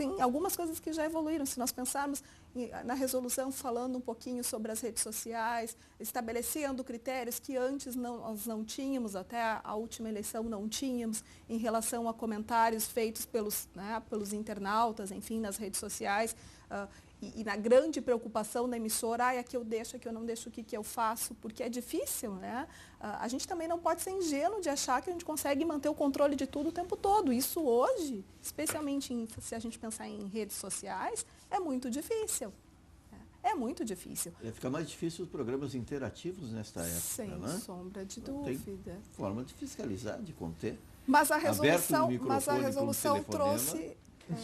tem algumas coisas que já evoluíram. Se nós pensarmos na resolução falando um pouquinho sobre as redes sociais, estabelecendo critérios que antes nós não tínhamos, até a última eleição não tínhamos, em relação a comentários feitos pelos internautas, enfim, nas redes sociais, e na grande preocupação da emissora, aqui eu deixo, aqui eu não deixo, o que eu faço, porque é difícil, né? A gente também não pode ser ingênuo de achar que a gente consegue manter o controle de tudo o tempo todo. Isso hoje, especialmente se a gente pensar em redes sociais, é muito difícil. É muito difícil. Fica mais difícil os programas interativos nesta época, sem né? sombra de Não dúvida. tem forma de fiscalizar, de conter. Mas a resolução trouxe...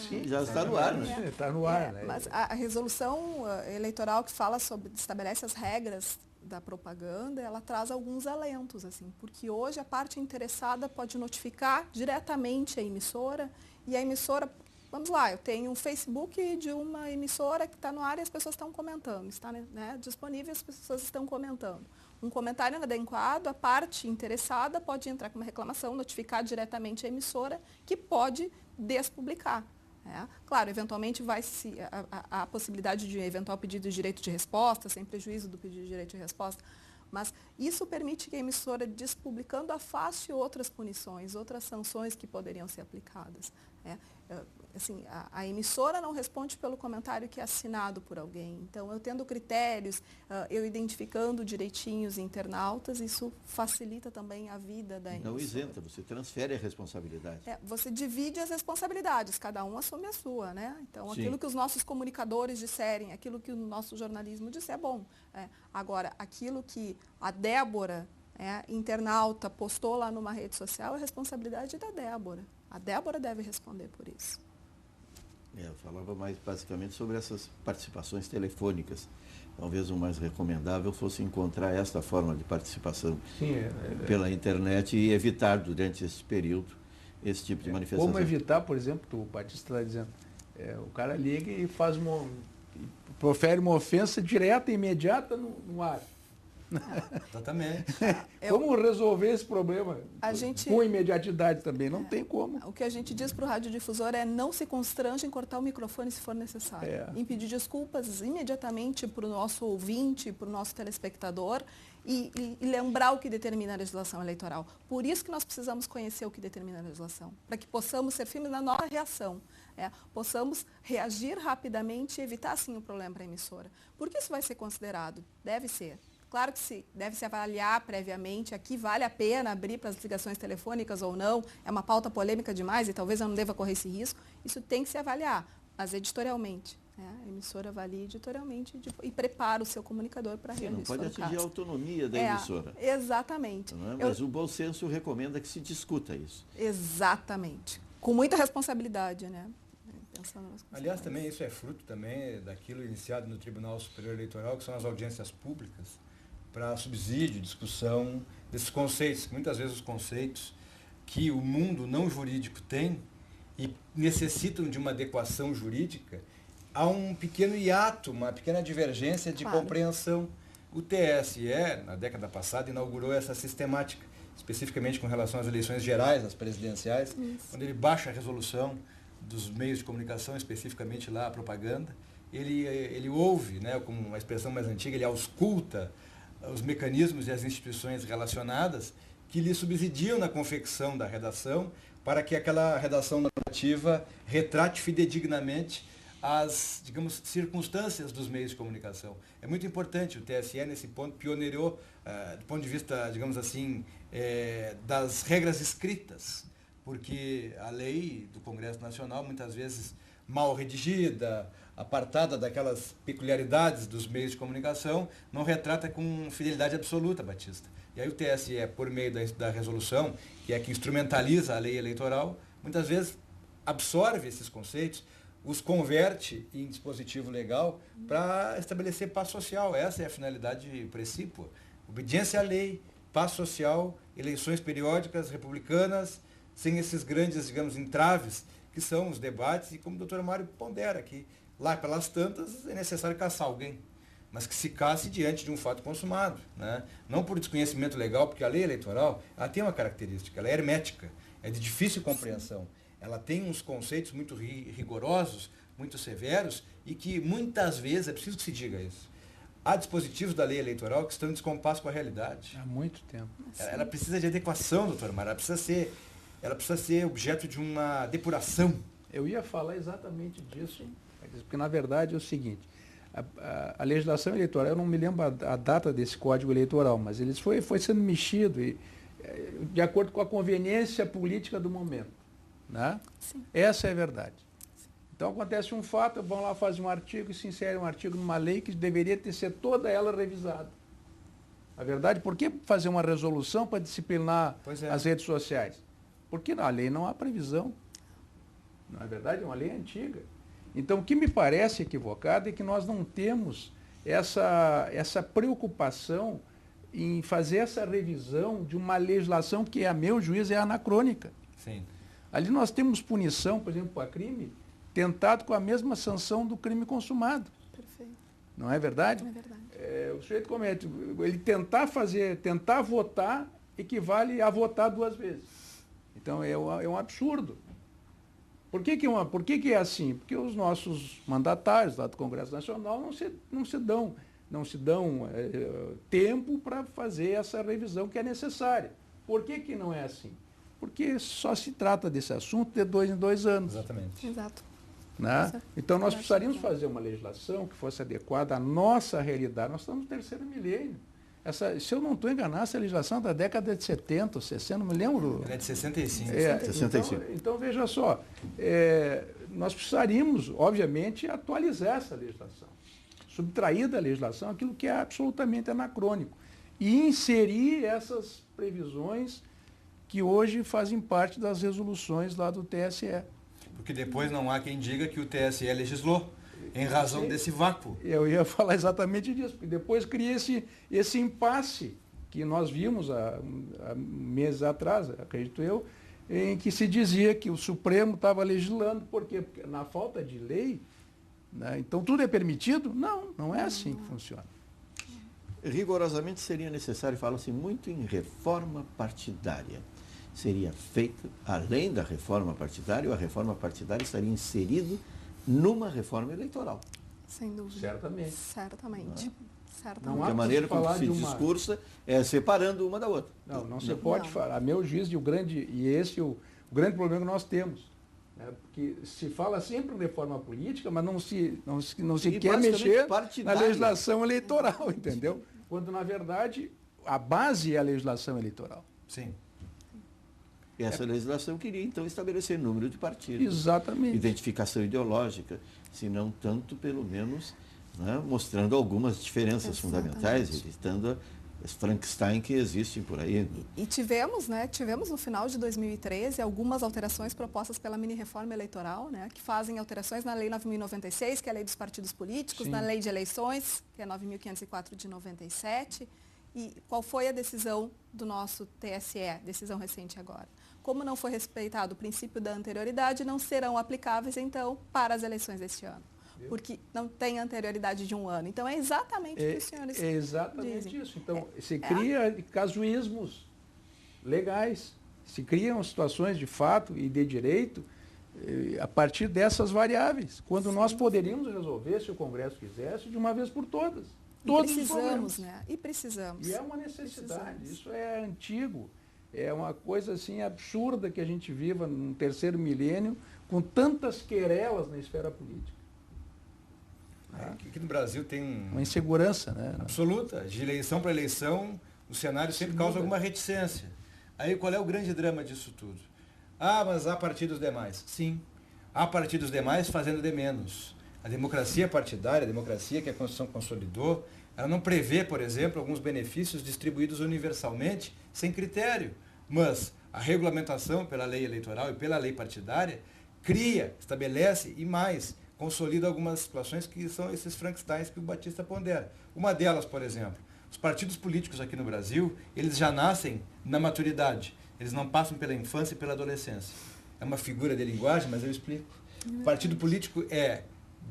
Sim, já está no ar, né? Está no ar, né? Mas a resolução eleitoral que fala sobre, estabelece as regras da propaganda, ela traz alguns alentos, assim, porque hoje a parte interessada pode notificar diretamente a emissora, e a emissora, vamos lá, eu tenho um Facebook de uma emissora que está no ar e as pessoas estão comentando, está, né, disponível, as pessoas estão comentando. Um comentário inadequado, a parte interessada pode entrar com uma reclamação, notificar diretamente a emissora, que pode despublicar. Claro, eventualmente vai-se a possibilidade de eventual pedido de direito de resposta, sem prejuízo do pedido de direito de resposta, mas isso permite que a emissora, despublicando, afaste outras punições, outras sanções que poderiam ser aplicadas. Assim, a emissora não responde pelo comentário que é assinado por alguém. Então, eu tendo critérios, eu identificando direitinho os internautas, isso facilita também a vida da emissora. Não isenta, você transfere a responsabilidade. Você divide as responsabilidades, cada um assume a sua, né? Então, Sim. aquilo que os nossos comunicadores disserem, aquilo que o nosso jornalismo disser, é bom. Agora, aquilo que a Débora, internauta, postou lá numa rede social, é responsabilidade da Débora. A Débora deve responder por isso. Eu falava mais basicamente sobre essas participações telefônicas. Talvez o mais recomendável fosse encontrar esta forma de participação pela internet e evitar durante esse período esse tipo de manifestação. Como evitar, por exemplo, o Batista está dizendo, o cara liga e profere uma ofensa direta e imediata no ar. Exatamente. Como resolver esse problema com imediatidade também? Não tem como. O que a gente diz para o radiodifusor é não se constrange em cortar o microfone se for necessário. Em pedir desculpas imediatamente para o nosso ouvinte, para o nosso telespectador e lembrar o que determina a legislação eleitoral. Por isso que nós precisamos conhecer o que determina a legislação, para que possamos ser firmes na nossa reação. Possamos reagir rapidamente e evitar, assim, o problema para a emissora. Porque isso vai ser considerado? Deve ser. Claro que deve se avaliar previamente, aqui vale a pena abrir para as ligações telefônicas ou não, é uma pauta polêmica demais e talvez eu não deva correr esse risco, isso tem que se avaliar, mas editorialmente. A emissora avalia editorialmente e prepara o seu comunicador para reagir. Não pode atingir a autonomia da emissora. Exatamente. Mas o bom senso recomenda que se discuta isso. Exatamente. Com muita responsabilidade, né? Aliás, também isso é fruto também daquilo iniciado no Tribunal Superior Eleitoral, que são as audiências públicas, para subsídio, discussão desses conceitos, muitas vezes os conceitos que o mundo não jurídico tem e necessitam de uma adequação jurídica, há um pequeno hiato, uma pequena divergência de compreensão. O TSE, na década passada, inaugurou essa sistemática, especificamente com relação às eleições gerais, às presidenciais, quando ele baixa a resolução dos meios de comunicação, especificamente lá a propaganda, ele ouve, né, como uma expressão mais antiga, ele ausculta os mecanismos e as instituições relacionadas que lhe subsidiam na confecção da redação para que aquela redação normativa retrate fidedignamente as, digamos, circunstâncias dos meios de comunicação. É muito importante, o TSE nesse ponto pioneirou, do ponto de vista, digamos assim, das regras escritas, porque a lei do Congresso Nacional, muitas vezes mal redigida, apartada daquelas peculiaridades dos meios de comunicação, não retrata com fidelidade absoluta, Batista. E aí o TSE, por meio da resolução, que é que instrumentaliza a lei eleitoral, muitas vezes absorve esses conceitos, os converte em dispositivo legal para estabelecer paz social. Essa é a finalidade precípua. Obediência à lei, paz social, eleições periódicas republicanas, sem esses grandes, digamos, entraves que são os debates, e como o doutor Mário pondera aqui, lá pelas tantas é necessário caçar alguém, mas que se casse diante de um fato consumado, né? Não por desconhecimento legal, porque a lei eleitoral ela tem uma característica, ela é hermética, é de difícil compreensão. ela tem uns conceitos muito rigorosos, muito severos, e que muitas vezes, é preciso que se diga isso, há dispositivos da lei eleitoral que estão em descompasso com a realidade. Há muito tempo. Ela precisa de adequação, doutor Mário, ela precisa ser objeto de uma depuração. Eu ia falar exatamente disso, porque na verdade é o seguinte, a legislação eleitoral, eu não me lembro a data desse código eleitoral, mas ele foi sendo mexido de acordo com a conveniência política do momento. Né? Sim. Essa é a verdade. Então acontece um fato, vão lá fazer um artigo e se insere um artigo numa lei que deveria ser toda ela revisada. A verdade, por que fazer uma resolução para disciplinar as redes sociais? Porque na lei não há previsão. Na verdade, é uma lei antiga. Então, o que me parece equivocado é que nós não temos essa preocupação em fazer essa revisão de uma legislação que, a meu juízo, é anacrônica. Sim. Ali nós temos punição, por exemplo, para crime tentado com a mesma sanção do crime consumado. Perfeito. Não é verdade? É verdade. O sujeito comete, ele tentar votar equivale a votar 2 vezes. Então é um absurdo. Por que é assim? Porque os nossos mandatários lá do Congresso Nacional não se dão tempo para fazer essa revisão que é necessária. Por que não é assim? Porque só se trata desse assunto de 2 em 2 anos. Exatamente. Exato. Né? Então nós precisaríamos fazer uma legislação que fosse adequada à nossa realidade. Nós estamos no 3º milênio. Se eu não estou enganado, essa legislação é da década de 70 ou 60, não me lembro. Ela é de 65. 65. Então veja só, nós precisaríamos, obviamente, atualizar essa legislação, subtrair da legislação aquilo que é absolutamente anacrônico e inserir essas previsões que hoje fazem parte das resoluções lá do TSE. Porque depois não há quem diga que o TSE legislou em razão desse vácuo. Eu ia falar exatamente disso, porque depois cria esse impasse que nós vimos há meses atrás, acredito eu, em que se dizia que o Supremo estava legislando. Por quê? Porque na falta de lei, né, então tudo é permitido? Não é assim que funciona. Rigorosamente seria necessário, fala-se muito em reforma partidária. Seria feita, além da reforma partidária, ou a reforma partidária estaria inserida numa reforma eleitoral. Sem dúvida. Certamente. Certamente. Porque a maneira como se discursa é separando uma da outra. Não se pode falar. A meu juízo, o grande problema que nós temos. Né? Porque se fala sempre em reforma política, mas não se quer mexer na legislação eleitoral, entendeu? Quando, na verdade, a base é a legislação eleitoral. Sim. Essa legislação queria, então, estabelecer número de partidos. Exatamente. Identificação ideológica, se não tanto, pelo menos, né, mostrando algumas diferenças fundamentais, evitando as Frankenstein que existem por aí. E tivemos no final de 2013 algumas alterações propostas pela mini-reforma eleitoral, né, que fazem alterações na Lei 9.096, que é a Lei dos Partidos Políticos, Sim. na Lei de Eleições, que é 9.504 de 97. E qual foi a decisão do nosso TSE, decisão recente agora? Como não foi respeitado o princípio da anterioridade, não serão aplicáveis, então, para as eleições deste ano. Porque não tem anterioridade de 1 ano. Então, é exatamente o que os senhores dizem. É exatamente isso. Então, se cria casuísmos legais, se criam situações de fato e de direito a partir dessas variáveis, quando nós poderíamos resolver, se o Congresso quisesse, de uma vez por todas. Todos precisamos, né? E precisamos. E é uma necessidade, isso é antigo. É uma coisa assim absurda que a gente viva num 3º milênio com tantas querelas na esfera política. Aqui no Brasil tem uma insegurança, né? Absoluta. De eleição para eleição, o cenário sempre causa alguma reticência. Aí qual é o grande drama disso tudo? Mas há partidos demais. Sim, há partidos demais fazendo de menos. A democracia partidária, a democracia que a Constituição consolidou, ela não prevê, por exemplo, alguns benefícios distribuídos universalmente, sem critério. Mas a regulamentação pela lei eleitoral e pela lei partidária cria, estabelece e mais, consolida algumas situações que são esses Frankensteins que o Batista pondera. Uma delas, por exemplo, os partidos políticos aqui no Brasil, eles já nascem na maturidade. Eles não passam pela infância e pela adolescência. É uma figura de linguagem, mas eu explico. O partido político é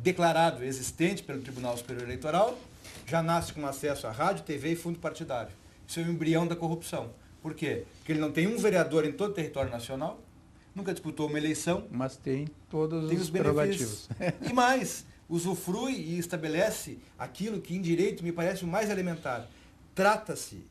declarado existente pelo Tribunal Superior Eleitoral, já nasce com acesso a rádio, TV e fundo partidário. Isso é o embrião da corrupção. Por quê? Porque ele não tem um vereador em todo o território nacional, nunca disputou uma eleição. Mas tem todos os benefícios. E mais, usufrui e estabelece aquilo que em direito me parece o mais elementar. Trata-se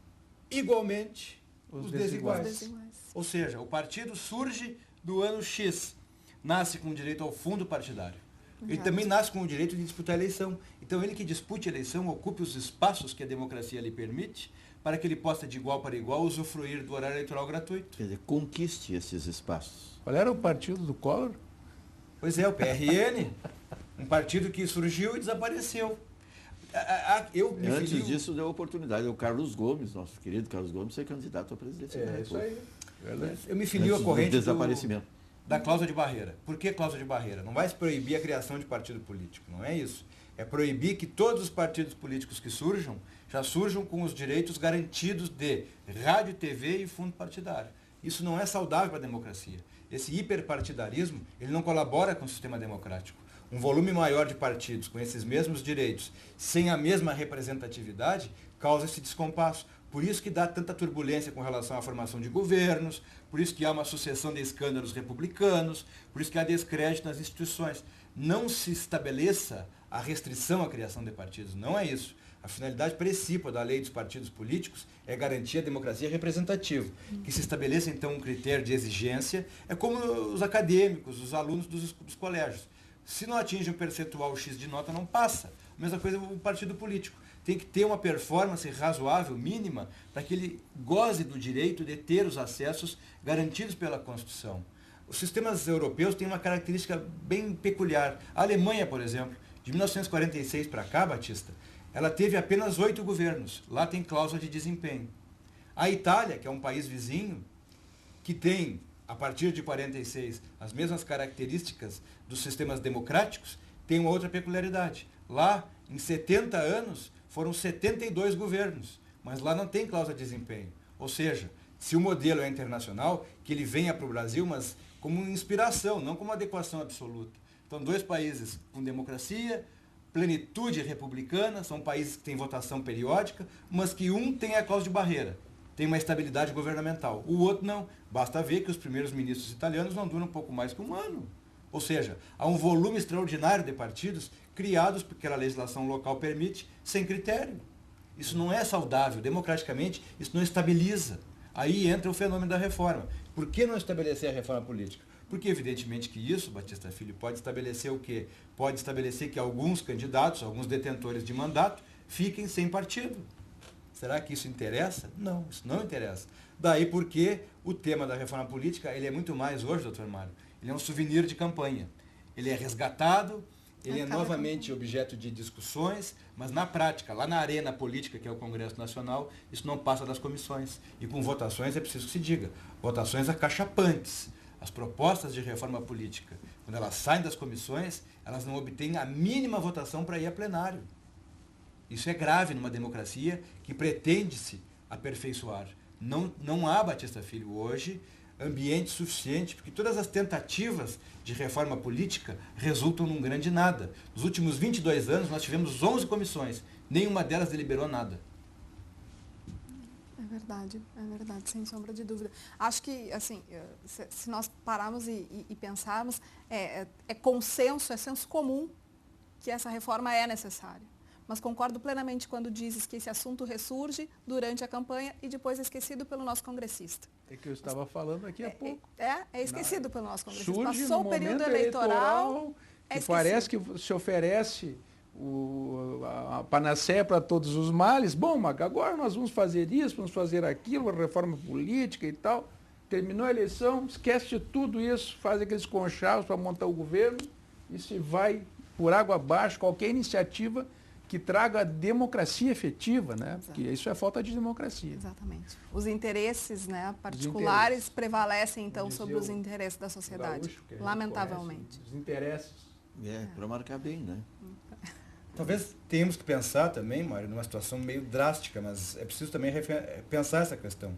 igualmente os desiguais. Ou seja, o partido surge do ano X, nasce com o direito ao fundo partidário. Ele também nasce com o direito de disputar a eleição. Então, ele que dispute a eleição ocupe os espaços que a democracia lhe permite para que ele possa, de igual para igual, usufruir do horário eleitoral gratuito. Quer dizer, conquiste esses espaços. Qual era o partido do Collor? Pois é, o PRN, um partido que surgiu e desapareceu. Antes disso, deu oportunidade ao Carlos Gomes, nosso querido Carlos Gomes, ser candidato à presidência. Isso aí. Eu me filio à corrente desaparecimento. Da cláusula de barreira. Por que cláusula de barreira? Não vai se proibir a criação de partido político, não é isso. É proibir que todos os partidos políticos que surjam, já surjam com os direitos garantidos de rádio, TV e fundo partidário. Isso não é saudável para a democracia. Esse hiperpartidarismo, ele não colabora com o sistema democrático. Um volume maior de partidos com esses mesmos direitos, sem a mesma representatividade, causa esse descompasso. Por isso que dá tanta turbulência com relação à formação de governos, por isso que há uma sucessão de escândalos republicanos, por isso que há descrédito nas instituições. Não se estabeleça a restrição à criação de partidos, não é isso. A finalidade principal da lei dos partidos políticos é garantir a democracia representativa. Que se estabeleça, então, um critério de exigência, é como os acadêmicos, os alunos dos colégios. Se não atinge um percentual X de nota, não passa. A mesma coisa o partido político. Tem que ter uma performance razoável, mínima, para que ele goze do direito de ter os acessos garantidos pela Constituição. Os sistemas europeus têm uma característica bem peculiar. A Alemanha, por exemplo, de 1946 para cá, Batista, ela teve apenas 8 governos. Lá tem cláusula de desempenho. A Itália, que é um país vizinho, que tem, a partir de 46, as mesmas características dos sistemas democráticos, tem uma outra peculiaridade. Lá, em 70 anos, foram 72 governos, mas lá não tem cláusula de desempenho. Ou seja, se o modelo é internacional, que ele venha para o Brasil, mas como inspiração, não como adequação absoluta. Então, 2 países com democracia, plenitude republicana, são países que têm votação periódica, mas que um tem a cláusula de barreira, tem uma estabilidade governamental. O outro não. Basta ver que os primeiros ministros italianos não duram um pouco mais que um ano. Ou seja, há um volume extraordinário de partidos criados porque a legislação local permite, sem critério. Isso não é saudável. Democraticamente, isso não estabiliza. Aí entra o fenômeno da reforma. Por que não estabelecer a reforma política? Porque, evidentemente, que isso, Batista Filho, pode estabelecer o quê? Pode estabelecer que alguns candidatos, alguns detentores de mandato, fiquem sem partido. Será que isso interessa? Não, isso não interessa. Daí porque o tema da reforma política, ele é muito mais hoje, doutor Mário, ele é um souvenir de campanha. Ele é resgatado, ele é novamente objeto de discussões, mas na prática, lá na arena política, que é o Congresso Nacional, isso não passa das comissões. E com votações, é preciso que se diga, votações acachapantes. As propostas de reforma política, quando elas saem das comissões, elas não obtêm a mínima votação para ir a plenário. Isso é grave numa democracia que pretende-se aperfeiçoar. Não há, Batista Filho, hoje, ambiente suficiente, porque todas as tentativas de reforma política resultam num grande nada. Nos últimos 22 anos, nós tivemos 11 comissões, nenhuma delas deliberou nada. É verdade, sem sombra de dúvida. Acho que, assim, se nós pararmos e pensarmos, é consenso, é senso comum que essa reforma é necessária. Mas concordo plenamente quando dizes que esse assunto ressurge durante a campanha e depois é esquecido pelo nosso congressista. É que eu estava falando aqui há pouco. É esquecido pelo nosso congressista. Surge Passou o período eleitoral, que parece que se oferece a panaceia para todos os males. Bom, mas agora nós vamos fazer isso, vamos fazer aquilo, a reforma política e tal. Terminou a eleição, esquece de tudo isso, faz aqueles conchavos para montar o governo e se vai por água abaixo qualquer iniciativa que traga democracia efetiva, né? Exato. Porque isso é falta de democracia. Exatamente. Os interesses, né, particulares prevalecem, então, sobre os interesses da sociedade. Gaúcho, lamentavelmente. Os interesses. Para marcar bem, né? Talvez tenhamos que pensar também, Mário, numa situação meio drástica, mas é preciso também pensar essa questão.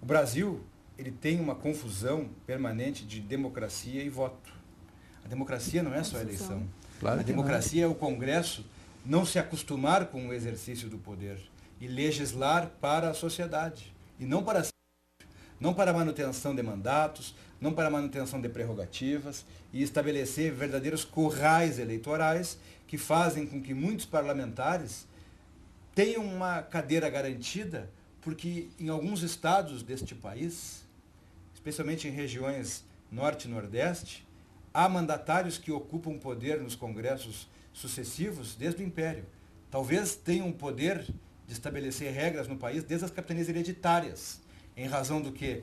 O Brasil, ele tem uma confusão permanente de democracia e voto. A democracia não é só a eleição. Claro, a democracia é o Congresso não se acostumar com o exercício do poder e legislar para a sociedade, e não para a manutenção de mandatos, não para a manutenção de prerrogativas, e estabelecer verdadeiros currais eleitorais que fazem com que muitos parlamentares tenham uma cadeira garantida, porque em alguns estados deste país, especialmente em regiões norte e nordeste, há mandatários que ocupam poder nos congressos sucessivos desde o Império. Talvez tenham o poder de estabelecer regras no país desde as capitanias hereditárias, em razão do que